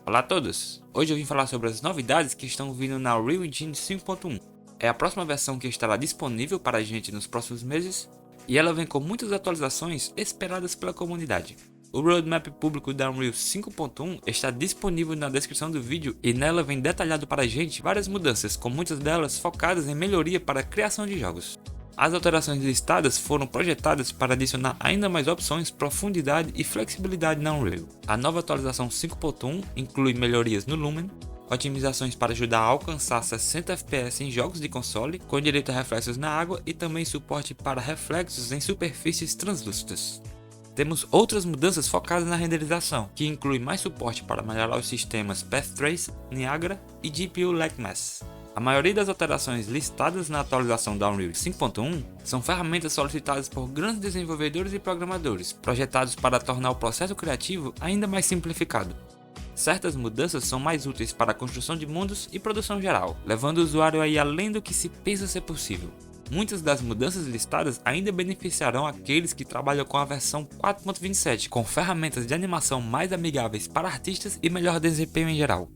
Olá a todos! Hoje eu vim falar sobre as novidades que estão vindo na Unreal Engine 5.1. É a próxima versão que estará disponível para a gente nos próximos meses, e ela vem com muitas atualizações esperadas pela comunidade. O roadmap público da Unreal 5.1 está disponível na descrição do vídeo e nela vem detalhado para a gente várias mudanças, com muitas delas focadas em melhoria para a criação de jogos. As alterações listadas foram projetadas para adicionar ainda mais opções, profundidade e flexibilidade na Unreal. A nova atualização 5.1 inclui melhorias no Lumen, otimizações para ajudar a alcançar 60 FPS em jogos de console, com direito a reflexos na água e também suporte para reflexos em superfícies translúcidas. Temos outras mudanças focadas na renderização, que inclui mais suporte para melhorar os sistemas Path Trace, Niagara e GPU Lake Mass. A maioria das alterações listadas na atualização da Unreal 5.1 são ferramentas solicitadas por grandes desenvolvedores e programadores, projetados para tornar o processo criativo ainda mais simplificado. Certas mudanças são mais úteis para a construção de mundos e produção geral, levando o usuário a ir além do que se pensa ser possível. Muitas das mudanças listadas ainda beneficiarão aqueles que trabalham com a versão 4.27, com ferramentas de animação mais amigáveis para artistas e melhor desempenho em geral.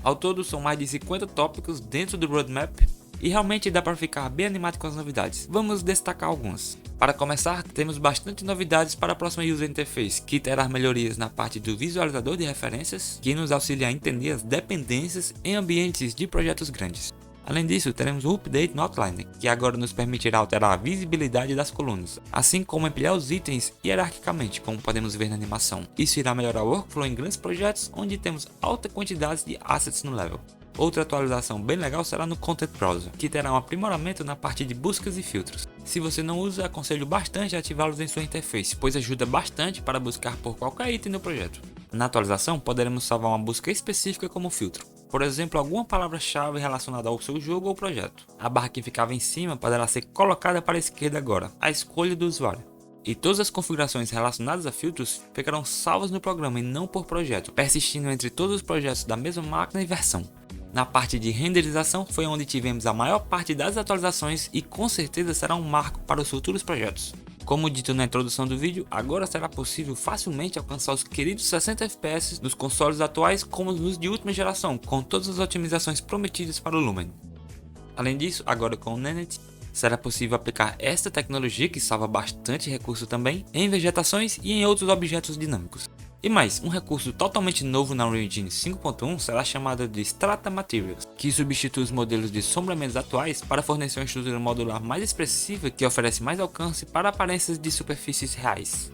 Ao todo são mais de 50 tópicos dentro do roadmap e realmente dá para ficar bem animado com as novidades. Vamos destacar algumas. Para começar, temos bastante novidades para a próxima User Interface, que terá melhorias na parte do visualizador de referências, que nos auxilia a entender as dependências em ambientes de projetos grandes. Além disso, teremos o update no Outline, que agora nos permitirá alterar a visibilidade das colunas, assim como ampliar os itens hierarquicamente, como podemos ver na animação. Isso irá melhorar o workflow em grandes projetos onde temos alta quantidade de assets no level. Outra atualização bem legal será no Content Browser, que terá um aprimoramento na parte de buscas e filtros. Se você não usa, aconselho bastante a ativá-los em sua interface, pois ajuda bastante para buscar por qualquer item no projeto. Na atualização, poderemos salvar uma busca específica como filtro. Por exemplo, alguma palavra-chave relacionada ao seu jogo ou projeto. A barra que ficava em cima poderá ser colocada para a esquerda agora, a escolha do usuário. E todas as configurações relacionadas a filtros ficarão salvas no programa e não por projeto, persistindo entre todos os projetos da mesma máquina e versão. Na parte de renderização foi onde tivemos a maior parte das atualizações e com certeza será um marco para os futuros projetos. Como dito na introdução do vídeo, agora será possível facilmente alcançar os queridos 60 FPS nos consoles atuais como nos de última geração, com todas as otimizações prometidas para o Lumen. Além disso, agora com o Nanite, será possível aplicar esta tecnologia que salva bastante recurso também em vegetações e em outros objetos dinâmicos. E mais, um recurso totalmente novo na Unreal Engine 5.1 será chamado de Strata Materials, que substitui os modelos de sombreamentos atuais para fornecer uma estrutura modular mais expressiva que oferece mais alcance para aparências de superfícies reais.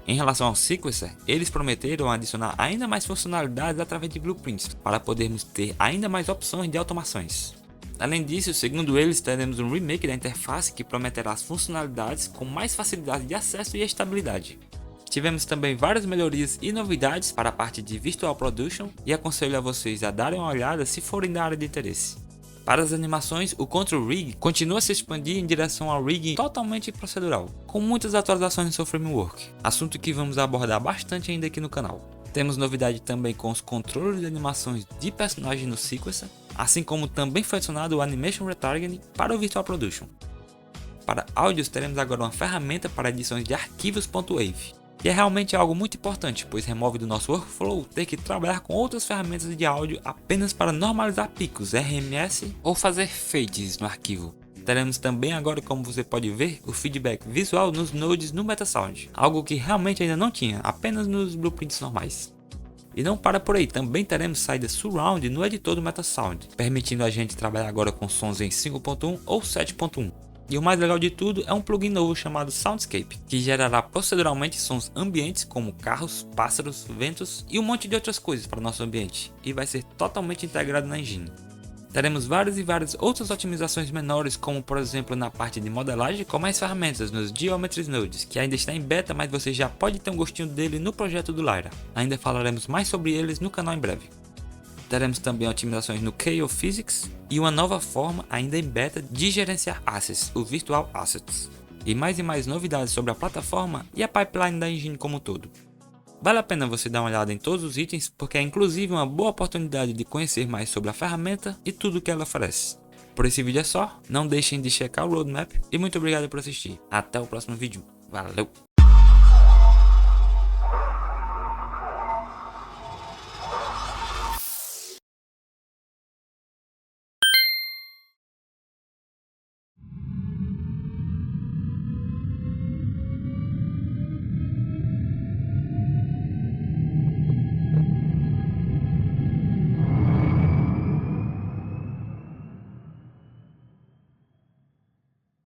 Em relação ao Sequencer, eles prometeram adicionar ainda mais funcionalidades através de blueprints, para podermos ter ainda mais opções de automações. Além disso, segundo eles, teremos um remake da interface que prometerá as funcionalidades com mais facilidade de acesso e estabilidade. Tivemos também várias melhorias e novidades para a parte de Virtual Production e aconselho a vocês a darem uma olhada se forem da área de interesse. Para as animações, o Control Rig continua a se expandir em direção ao rigging totalmente procedural, com muitas atualizações no seu framework, assunto que vamos abordar bastante ainda aqui no canal. Temos novidade também com os controles de animações de personagens no Sequencer, assim como também foi adicionado o Animation Retargeting para o Virtual Production. Para áudios, teremos agora uma ferramenta para edições de arquivos .wav. E é realmente algo muito importante, pois remove do nosso workflow ter que trabalhar com outras ferramentas de áudio apenas para normalizar picos, RMS ou fazer fades no arquivo. Teremos também agora, como você pode ver, o feedback visual nos nodes no Metasound, algo que realmente ainda não tinha, apenas nos blueprints normais. E não para por aí, também teremos saída surround no editor do Metasound, permitindo a gente trabalhar agora com sons em 5.1 ou 7.1. E o mais legal de tudo é um plugin novo chamado Soundscape, que gerará proceduralmente sons ambientes como carros, pássaros, ventos e um monte de outras coisas para o nosso ambiente, e vai ser totalmente integrado na engine. Teremos várias e várias outras otimizações menores, como por exemplo na parte de modelagem com mais ferramentas nos Geometry Nodes, que ainda está em beta, mas você já pode ter um gostinho dele no projeto do Lyra. Ainda falaremos mais sobre eles no canal em breve. Teremos também otimizações no Chaos Physics e uma nova forma ainda em beta de gerenciar assets, o Virtual Assets. E mais novidades sobre a plataforma e a pipeline da engine como um todo. Vale a pena você dar uma olhada em todos os itens, porque é inclusive uma boa oportunidade de conhecer mais sobre a ferramenta e tudo que ela oferece. Por esse vídeo é só, não deixem de checar o roadmap e muito obrigado por assistir. Até o próximo vídeo, valeu!